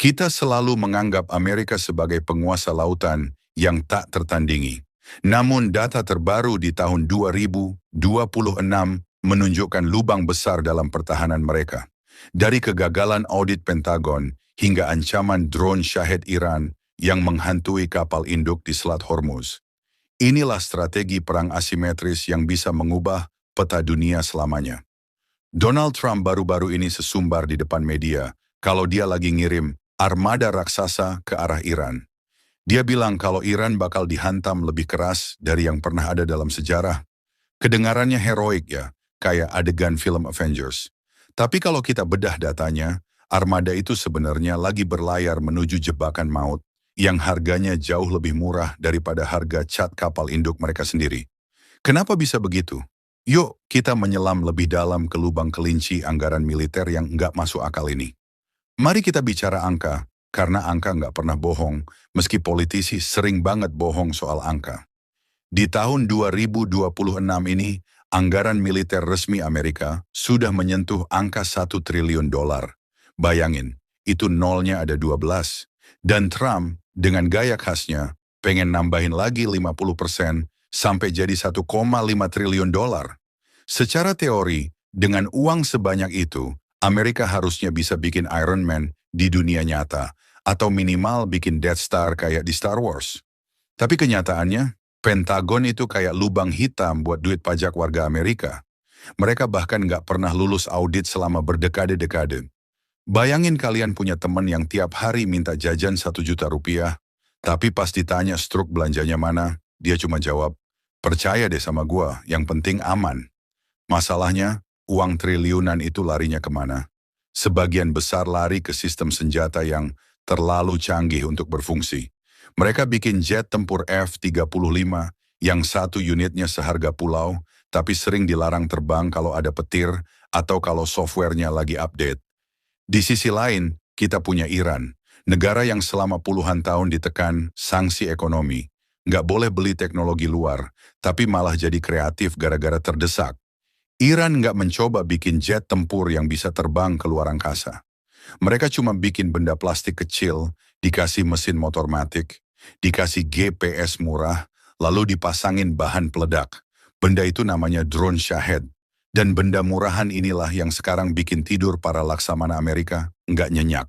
Kita selalu menganggap Amerika sebagai penguasa lautan yang tak tertandingi. Namun data terbaru di tahun 2026 menunjukkan lubang besar dalam pertahanan mereka. Dari kegagalan audit Pentagon hingga ancaman drone Shahed Iran yang menghantui kapal induk di Selat Hormuz. Inilah strategi perang asimetris yang bisa mengubah peta dunia selamanya. Donald Trump baru-baru ini sesumbar di depan media kalau dia lagi ngirim armada raksasa ke arah Iran. Dia bilang kalau Iran bakal dihantam lebih keras dari yang pernah ada dalam sejarah. Kedengarannya heroik ya, kayak adegan film Avengers. Tapi kalau kita bedah datanya, armada itu sebenarnya lagi berlayar menuju jebakan maut yang harganya jauh lebih murah daripada harga cat kapal induk mereka sendiri. Kenapa bisa begitu? Yuk kita menyelam lebih dalam ke lubang kelinci anggaran militer yang nggak masuk akal ini. Mari kita bicara angka, karena angka nggak pernah bohong, meski politisi sering banget bohong soal angka. Di tahun 2026 ini, anggaran militer resmi Amerika sudah menyentuh angka 1 triliun dolar. Bayangin, itu nolnya ada 12. Dan Trump, dengan gaya khasnya, pengen nambahin lagi 50% sampai jadi 1,5 triliun dolar. Secara teori, dengan uang sebanyak itu, Amerika harusnya bisa bikin Iron Man di dunia nyata, atau minimal bikin Death Star kayak di Star Wars. Tapi kenyataannya, Pentagon itu kayak lubang hitam buat duit pajak warga Amerika. Mereka bahkan nggak pernah lulus audit selama berdekade-dekade. Bayangin kalian punya teman yang tiap hari minta jajan 1 juta rupiah, tapi pas ditanya struk belanjanya mana, dia cuma jawab, percaya deh sama gua, yang penting aman. Masalahnya, uang triliunan itu larinya kemana? Sebagian besar lari ke sistem senjata yang terlalu canggih untuk berfungsi. Mereka bikin jet tempur F-35 yang satu unitnya seharga pulau, tapi sering dilarang terbang kalau ada petir atau kalau softwarenya lagi update. Di sisi lain, kita punya Iran, negara yang selama puluhan tahun ditekan sanksi ekonomi. Nggak boleh beli teknologi luar, tapi malah jadi kreatif gara-gara terdesak. Iran nggak mencoba bikin jet tempur yang bisa terbang ke luar angkasa. Mereka cuma bikin benda plastik kecil, dikasih mesin motor matic, dikasih GPS murah, lalu dipasangin bahan peledak. Benda itu namanya drone Shahed. Dan benda murahan inilah yang sekarang bikin tidur para laksamana Amerika nggak nyenyak.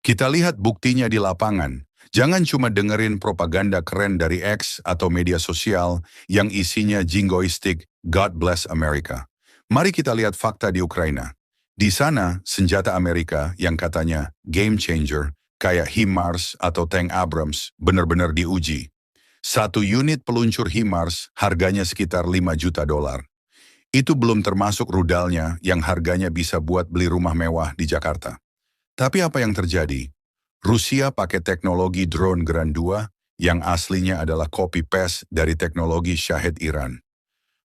Kita lihat buktinya di lapangan. Jangan cuma dengerin propaganda keren dari X atau media sosial yang isinya jingoistik God bless America. Mari kita lihat fakta di Ukraina. Di sana, senjata Amerika yang katanya game changer, kayak HIMARS atau tank Abrams, benar-benar diuji. Satu unit peluncur HIMARS harganya sekitar 5 juta dolar. Itu belum termasuk rudalnya yang harganya bisa buat beli rumah mewah di Jakarta. Tapi apa yang terjadi? Rusia pakai teknologi drone Grand 2 yang aslinya adalah copy-paste dari teknologi Shahed Iran.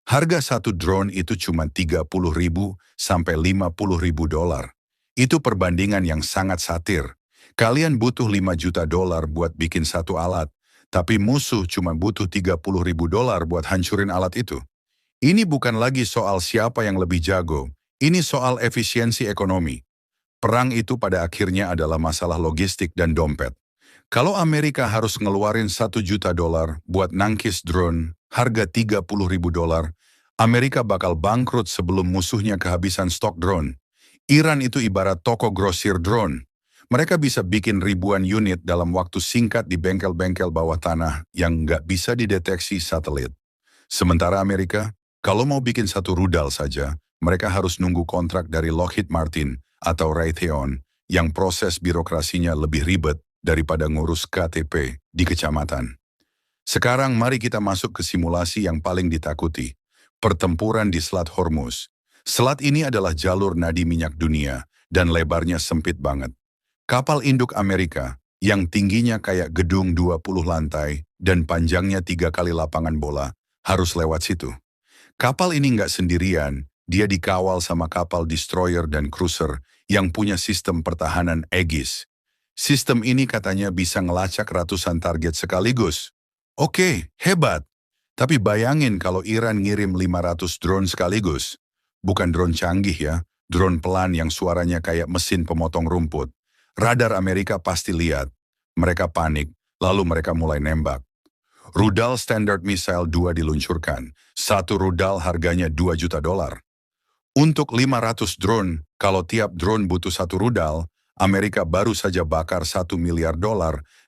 Harga satu drone itu cuma 30.000 sampai 50.000 dolar. Itu perbandingan yang sangat satir. Kalian butuh 5 juta dolar buat bikin satu alat, tapi musuh cuma butuh 30.000 dolar buat hancurin alat itu. Ini bukan lagi soal siapa yang lebih jago, ini soal efisiensi ekonomi. Perang itu pada akhirnya adalah masalah logistik dan dompet. Kalau Amerika harus ngeluarin 1 juta dolar buat nangkis drone harga 30.000 dolar, Amerika bakal bangkrut sebelum musuhnya kehabisan stok drone. Iran itu ibarat toko grosir drone. Mereka bisa bikin ribuan unit dalam waktu singkat di bengkel-bengkel bawah tanah yang nggak bisa dideteksi satelit. Sementara Amerika, kalau mau bikin satu rudal saja, mereka harus nunggu kontrak dari Lockheed Martin atau Raytheon yang proses birokrasinya lebih ribet daripada ngurus KTP di kecamatan. Sekarang mari kita masuk ke simulasi yang paling ditakuti, pertempuran di Selat Hormuz. Selat ini adalah jalur nadi minyak dunia dan lebarnya sempit banget. Kapal induk Amerika yang tingginya kayak gedung 20 lantai dan panjangnya 3 kali lapangan bola harus lewat situ. Kapal ini nggak sendirian, dia dikawal sama kapal destroyer dan cruiser yang punya sistem pertahanan Aegis. Sistem ini katanya bisa ngelacak ratusan target sekaligus. Oke, hebat. Tapi bayangin kalau Iran ngirim 500 drone sekaligus. Bukan drone canggih ya, drone pelan yang suaranya kayak mesin pemotong rumput. Radar Amerika pasti lihat. Mereka panik, lalu mereka mulai nembak. Rudal Standard Missile 2 diluncurkan. Satu rudal harganya $2 juta. Untuk 500 drone, kalau tiap drone butuh satu rudal, Amerika baru saja bakar $1 miliar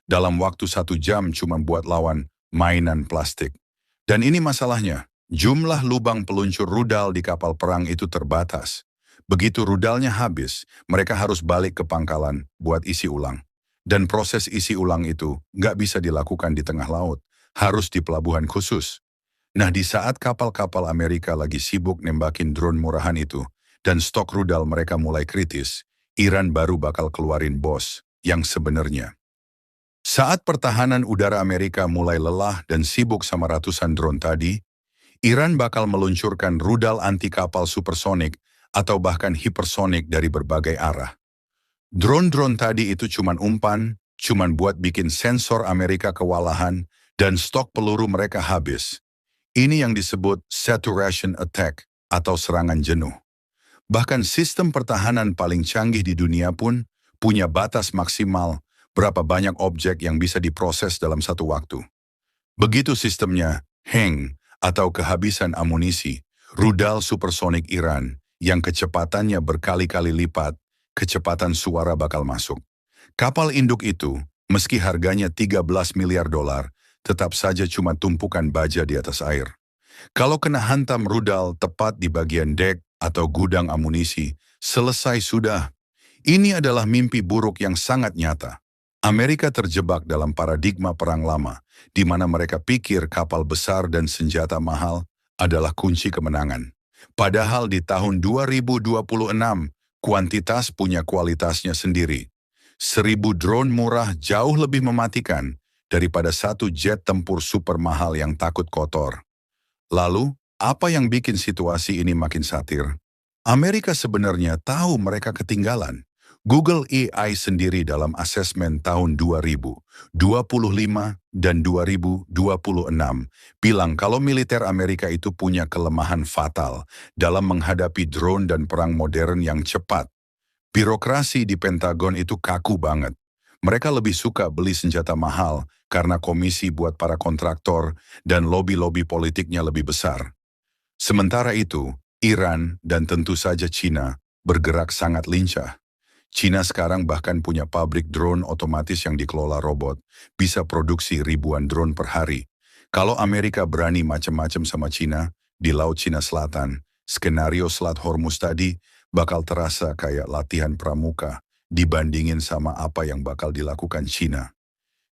dalam waktu 1 jam cuma buat lawan mainan plastik. Dan ini masalahnya, jumlah lubang peluncur rudal di kapal perang itu terbatas. Begitu rudalnya habis, mereka harus balik ke pangkalan buat isi ulang. Dan proses isi ulang itu nggak bisa dilakukan di tengah laut, harus di pelabuhan khusus. Nah, di saat kapal-kapal Amerika lagi sibuk nembakin drone murahan itu, dan stok rudal mereka mulai kritis, Iran baru bakal keluarin bos yang sebenarnya. Saat pertahanan udara Amerika mulai lelah dan sibuk sama ratusan drone tadi, Iran bakal meluncurkan rudal anti kapal supersonik atau bahkan hipersonik dari berbagai arah. Drone-drone tadi itu cuman umpan, cuman buat bikin sensor Amerika kewalahan, dan stok peluru mereka habis. Ini yang disebut saturation attack atau serangan jenuh. Bahkan sistem pertahanan paling canggih di dunia pun punya batas maksimal berapa banyak objek yang bisa diproses dalam satu waktu. Begitu sistemnya, hang atau kehabisan amunisi, rudal supersonik Iran yang kecepatannya berkali-kali lipat, kecepatan suara bakal masuk. Kapal induk itu, meski harganya $13 miliar, tetap saja cuma tumpukan baja di atas air. Kalau kena hantam rudal tepat di bagian dek atau gudang amunisi, selesai sudah. Ini adalah mimpi buruk yang sangat nyata. Amerika terjebak dalam paradigma perang lama, di mana mereka pikir kapal besar dan senjata mahal adalah kunci kemenangan. Padahal di tahun 2026, kuantitas punya kualitasnya sendiri. 1.000 drone murah jauh lebih mematikan daripada satu jet tempur super mahal yang takut kotor. Lalu, apa yang bikin situasi ini makin satir? Amerika sebenarnya tahu mereka ketinggalan. Google AI sendiri dalam asesmen tahun 2025 dan 2026 bilang kalau militer Amerika itu punya kelemahan fatal dalam menghadapi drone dan perang modern yang cepat. Birokrasi di Pentagon itu kaku banget. Mereka lebih suka beli senjata mahal karena komisi buat para kontraktor dan lobi-lobi politiknya lebih besar. Sementara itu, Iran dan tentu saja Cina bergerak sangat lincah. Cina sekarang bahkan punya pabrik drone otomatis yang dikelola robot, bisa produksi ribuan drone per hari. Kalau Amerika berani macam-macam sama Cina di Laut Cina Selatan, skenario Selat Hormuz tadi bakal terasa kayak latihan pramuka dibandingin sama apa yang bakal dilakukan Cina.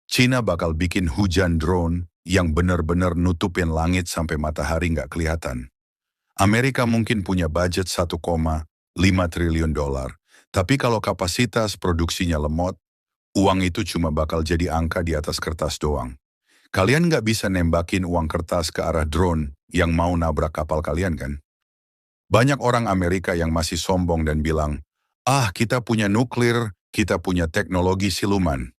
Cina bakal bikin hujan drone yang benar-benar nutupin langit sampai matahari nggak kelihatan. Amerika mungkin punya budget $1,5 triliun, tapi kalau kapasitas produksinya lemot, uang itu cuma bakal jadi angka di atas kertas doang. Kalian nggak bisa nembakin uang kertas ke arah drone yang mau nabrak kapal kalian kan? Banyak orang Amerika yang masih sombong dan bilang, kita punya nuklir, kita punya teknologi siluman.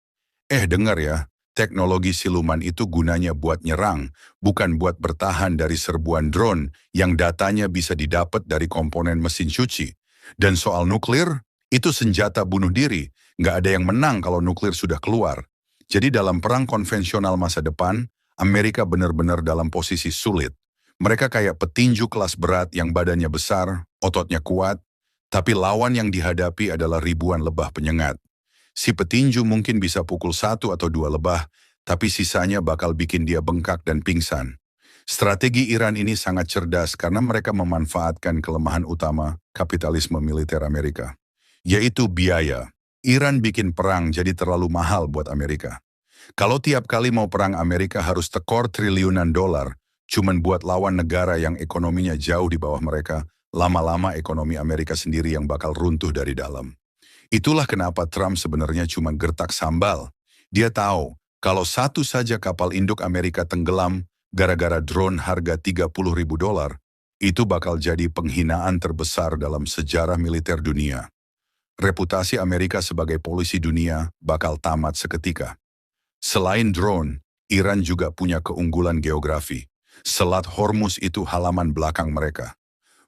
Dengar ya, teknologi siluman itu gunanya buat nyerang, bukan buat bertahan dari serbuan drone yang datanya bisa didapat dari komponen mesin cuci. Dan soal nuklir, itu senjata bunuh diri, nggak ada yang menang kalau nuklir sudah keluar. Jadi dalam perang konvensional masa depan, Amerika benar-benar dalam posisi sulit. Mereka kayak petinju kelas berat yang badannya besar, ototnya kuat, tapi lawan yang dihadapi adalah ribuan lebah penyengat. Si petinju mungkin bisa pukul 1 atau 2 lebah, tapi sisanya bakal bikin dia bengkak dan pingsan. Strategi Iran ini sangat cerdas karena mereka memanfaatkan kelemahan utama kapitalisme militer Amerika, yaitu biaya. Iran bikin perang jadi terlalu mahal buat Amerika. Kalau tiap kali mau perang Amerika harus tekor triliunan dolar, cuman buat lawan negara yang ekonominya jauh di bawah mereka, lama-lama ekonomi Amerika sendiri yang bakal runtuh dari dalam. Itulah kenapa Trump sebenarnya cuma gertak sambal. Dia tahu kalau satu saja kapal induk Amerika tenggelam gara-gara drone harga $30.000, itu bakal jadi penghinaan terbesar dalam sejarah militer dunia. Reputasi Amerika sebagai polisi dunia bakal tamat seketika. Selain drone, Iran juga punya keunggulan geografi. Selat Hormuz itu halaman belakang mereka.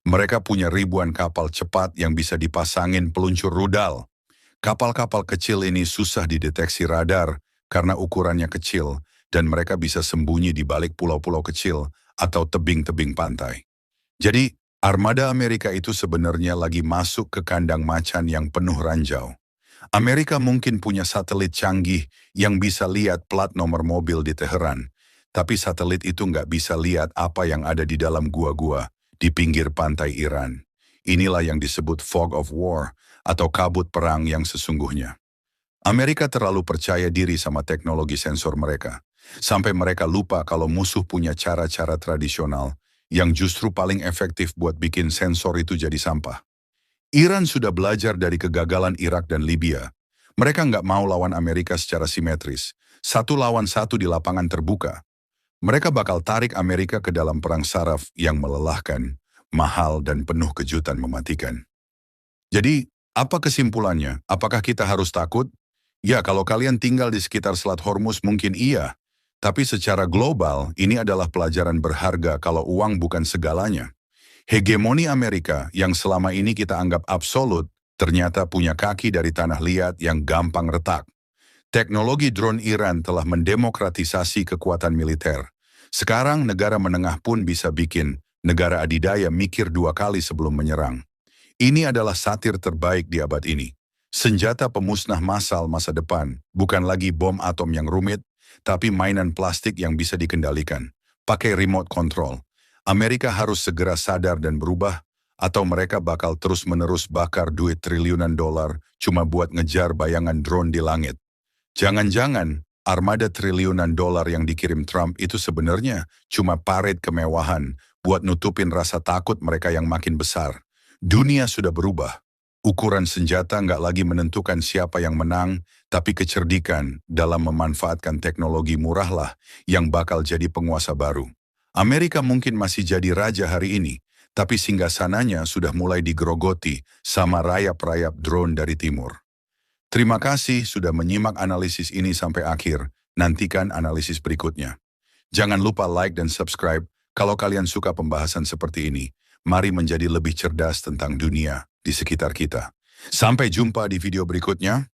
Mereka punya ribuan kapal cepat yang bisa dipasangin peluncur rudal. Kapal-kapal kecil ini susah dideteksi radar karena ukurannya kecil dan mereka bisa sembunyi di balik pulau-pulau kecil atau tebing-tebing pantai. Jadi, armada Amerika itu sebenarnya lagi masuk ke kandang macan yang penuh ranjau. Amerika mungkin punya satelit canggih yang bisa lihat plat nomor mobil di Teheran, tapi satelit itu nggak bisa lihat apa yang ada di dalam gua-gua di pinggir pantai Iran. Inilah yang disebut fog of war atau kabut perang yang sesungguhnya. Amerika terlalu percaya diri sama teknologi sensor mereka, sampai mereka lupa kalau musuh punya cara-cara tradisional yang justru paling efektif buat bikin sensor itu jadi sampah. Iran sudah belajar dari kegagalan Irak dan Libya. Mereka nggak mau lawan Amerika secara simetris, satu lawan satu di lapangan terbuka. Mereka bakal tarik Amerika ke dalam perang saraf yang melelahkan, mahal dan penuh kejutan mematikan. Jadi, apa kesimpulannya? Apakah kita harus takut? Ya, kalau kalian tinggal di sekitar Selat Hormuz mungkin iya. Tapi secara global, ini adalah pelajaran berharga kalau uang bukan segalanya. Hegemoni Amerika yang selama ini kita anggap absolut, ternyata punya kaki dari tanah liat yang gampang retak. Teknologi drone Iran telah mendemokratisasi kekuatan militer. Sekarang negara menengah pun bisa bikin negara adidaya mikir dua kali sebelum menyerang. Ini adalah satir terbaik di abad ini. Senjata pemusnah massal masa depan, bukan lagi bom atom yang rumit, tapi mainan plastik yang bisa dikendalikan. Pakai remote control. Amerika harus segera sadar dan berubah, atau mereka bakal terus-menerus bakar duit triliunan dolar cuma buat ngejar bayangan drone di langit. Jangan-jangan armada triliunan dolar yang dikirim Trump itu sebenarnya cuma paret kemewahan buat nutupin rasa takut mereka yang makin besar. Dunia sudah berubah. Ukuran senjata nggak lagi menentukan siapa yang menang, tapi kecerdikan dalam memanfaatkan teknologi murahlah yang bakal jadi penguasa baru. Amerika mungkin masih jadi raja hari ini, tapi singgasananya sudah mulai digerogoti sama rayap-rayap drone dari timur. Terima kasih sudah menyimak analisis ini sampai akhir. Nantikan analisis berikutnya. Jangan lupa like dan subscribe kalau kalian suka pembahasan seperti ini. Mari menjadi lebih cerdas tentang dunia di sekitar kita. Sampai jumpa di video berikutnya.